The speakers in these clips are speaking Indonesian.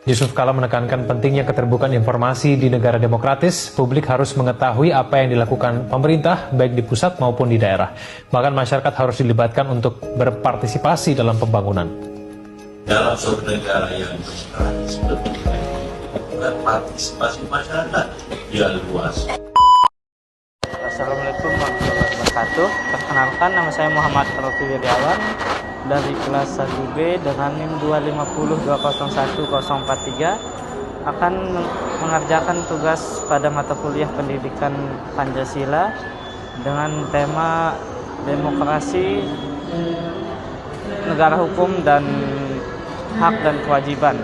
Yusuf Kala menekankan pentingnya keterbukaan informasi di negara demokratis. Publik harus mengetahui apa yang dilakukan pemerintah, baik di pusat maupun di daerah. Bahkan masyarakat harus dilibatkan untuk berpartisipasi dalam pembangunan. Dalam suatu negara yang demokratis, bukan partisipasi masyarakat yang luas. Assalamualaikum warahmatullahi wabarakatuh. Perkenalkan, nama saya Muhammad Rofi Wiryawan dari kelas 1B dengan NIM 250201043 akan mengerjakan tugas pada mata kuliah pendidikan Pancasila dengan tema demokrasi, negara hukum, dan hak dan kewajiban,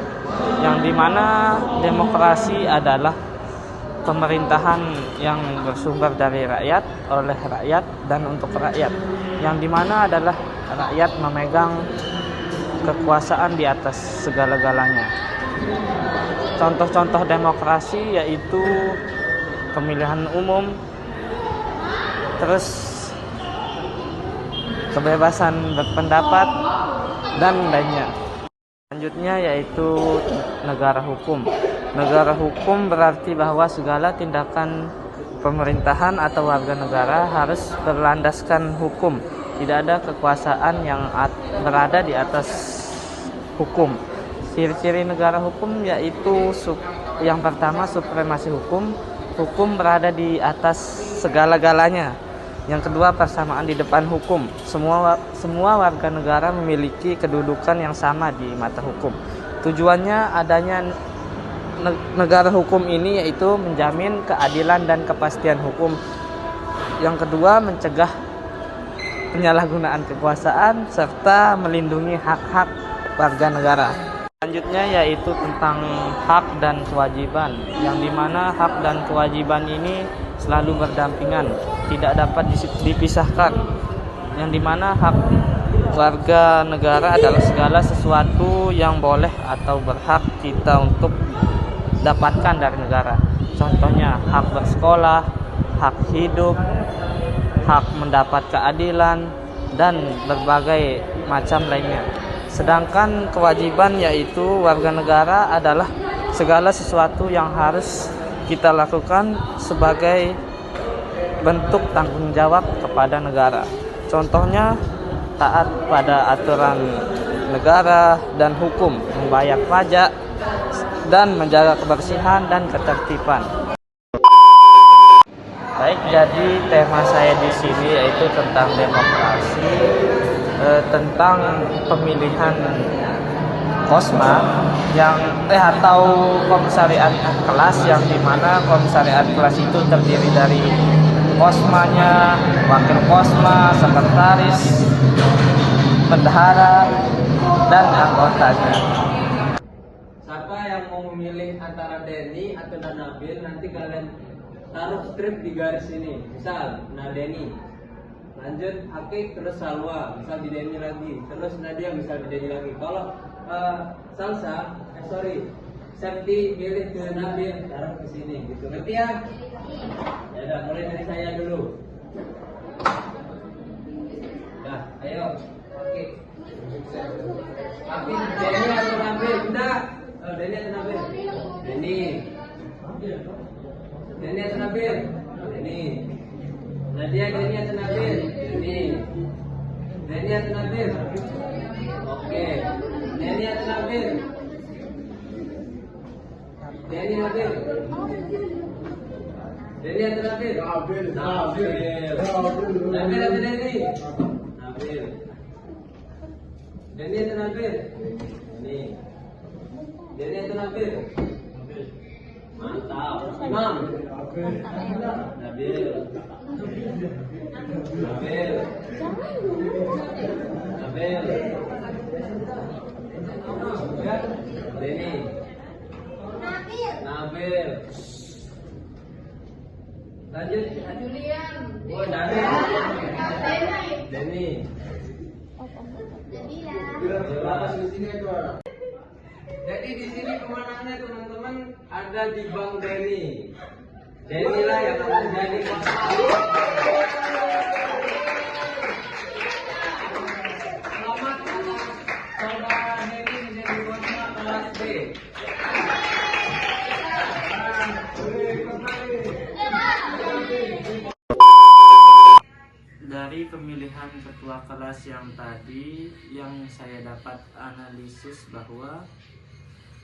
yang dimana demokrasi adalah pemerintahan yang bersumber dari rakyat, oleh rakyat, dan untuk rakyat, yang dimana adalah rakyat memegang kekuasaan di atas segala-galanya. Contoh-contoh demokrasi yaitu pemilihan umum, terus kebebasan berpendapat, dan lainnya. Selanjutnya yaitu negara hukum. Negara hukum berarti bahwa segala tindakan pemerintahan atau warga negara harus berlandaskan hukum. Tidak ada kekuasaan yang berada di atas hukum. Ciri-ciri negara hukum yaitu yang pertama, supremasi hukum. Hukum berada di atas segala-galanya. Yang kedua, persamaan di depan hukum. Semua warga negara memiliki kedudukan yang sama di mata hukum. Tujuannya adanya negara hukum ini yaitu menjamin keadilan dan kepastian hukum. Yang kedua, mencegah penyalahgunaan kekuasaan serta melindungi hak-hak warga negara. Selanjutnya yaitu tentang hak dan kewajiban, yang dimana hak dan kewajiban ini selalu berdampingan, tidak dapat dipisahkan, yang dimana hak warga negara adalah segala sesuatu yang boleh atau berhak kita untuk dapatkan dari negara. Contohnya hak bersekolah, hak hidup, hak mendapat keadilan, dan berbagai macam lainnya. Sedangkan kewajiban yaitu warga negara adalah segala sesuatu yang harus kita lakukan sebagai bentuk tanggung jawab kepada negara. Contohnya taat pada aturan negara dan hukum, membayar pajak, dan menjaga kebersihan dan ketertiban. Baik, jadi tema saya di sini yaitu tentang demokrasi, tentang pemilihan KOSMA atau komisariat kelas, yang dimana komisariat kelas itu terdiri dari KOSMA-nya, wakil KOSMA, sekretaris, bendahara, dan anggotanya. Siapa yang mau memilih antara Denny atau Nabil, nanti kalian taruh strip di garis ini. Misal Denny, lanjut Hakik, terus Salwa, misal di Denny lagi, terus Nadia, misal di Denny lagi. Kalau Septi milih ke Nabil, taruh ke sini, gitu. Ngerti ya? Ya udah, mulai dari saya dulu. Nah, ayo, Hakik. Hakik, Denny atau Nabil? Udah. Denny atau Nabil? Denny. Denny atau Nabil? Denny. Nadia, Denny atau Nabil? Denny. Denny atau Nabil? Oke. Denny atau Nabil? Denny, Nabil? Denny atau Nabil? Nabil. Nabil atau Denny? Nabil. Denny atau Nabil? Denny. Denny atau Nabil? Mantap. Imam? Nabil. Nabil. Nabil. Denny. Nabil. Lanjut. Julian. Oh, Nabil. Denny. Jadi di sini pemenangnya teman-teman ada di Bang Denny. Denny lah yang akan jadi selamat saudara Denny menjadi kelas B. kelas yang tadi, yang saya dapat analisis bahwa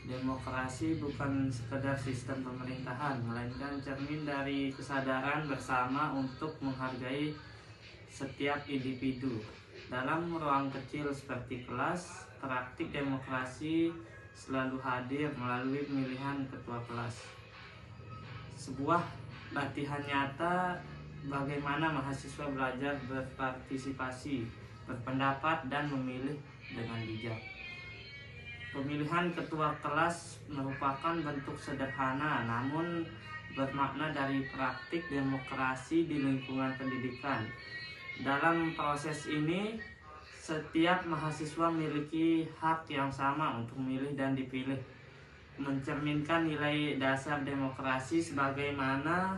demokrasi bukan sekedar sistem pemerintahan, melainkan cermin dari kesadaran bersama untuk menghargai setiap individu. Dalam ruang kecil seperti kelas, praktik demokrasi selalu hadir melalui pemilihan ketua kelas. Sebuah latihan nyata bagaimana mahasiswa belajar berpartisipasi, berpendapat, dan memilih dengan bijak. Pemilihan ketua kelas merupakan bentuk sederhana namun bermakna dari praktik demokrasi di lingkungan pendidikan. Dalam proses ini, setiap mahasiswa memiliki hak yang sama untuk memilih dan dipilih, mencerminkan nilai dasar demokrasi sebagaimana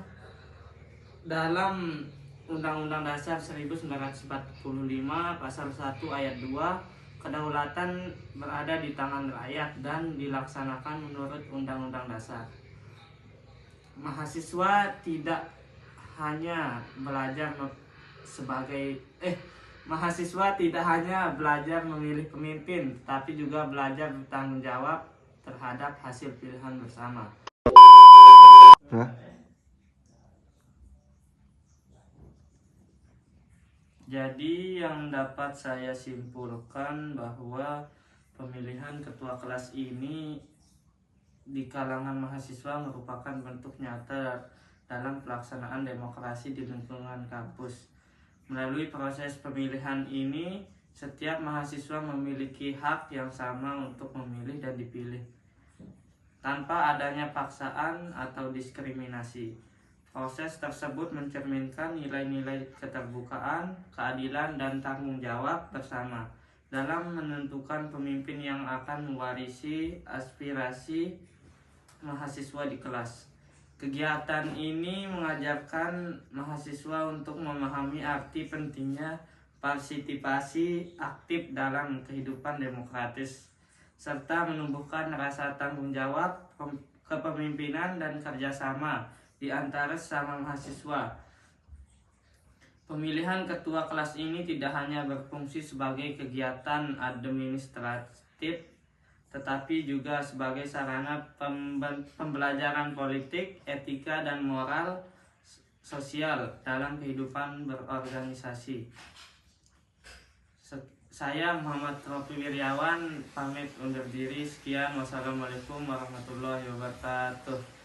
dalam Undang-Undang Dasar 1945 Pasal 1 Ayat 2, kedaulatan berada di tangan rakyat dan dilaksanakan menurut Undang-Undang Dasar. Mahasiswa tidak hanya belajar mahasiswa tidak hanya belajar memilih pemimpin, tapi juga belajar bertanggung jawab terhadap hasil pilihan bersama. Jadi yang dapat saya simpulkan bahwa pemilihan ketua kelas ini di kalangan mahasiswa merupakan bentuk nyata dalam pelaksanaan demokrasi di lingkungan kampus. Melalui proses pemilihan ini, setiap mahasiswa memiliki hak yang sama untuk memilih dan dipilih, tanpa adanya paksaan atau diskriminasi. Proses tersebut mencerminkan nilai-nilai keterbukaan, keadilan, dan tanggung jawab bersama dalam menentukan pemimpin yang akan mewarisi aspirasi mahasiswa di kelas. Kegiatan ini mengajarkan mahasiswa untuk memahami arti pentingnya partisipasi aktif dalam kehidupan demokratis, serta menumbuhkan rasa tanggung jawab, kepemimpinan, dan kerjasama di antara sesama mahasiswa. Pemilihan ketua kelas ini tidak hanya berfungsi sebagai kegiatan administratif, tetapi juga sebagai sarana pembelajaran politik, etika, dan moral sosial dalam kehidupan berorganisasi. Saya Muhammad Rofi Wiryawan pamit undur diri. Sekian, wassalamualaikum warahmatullahi wabarakatuh.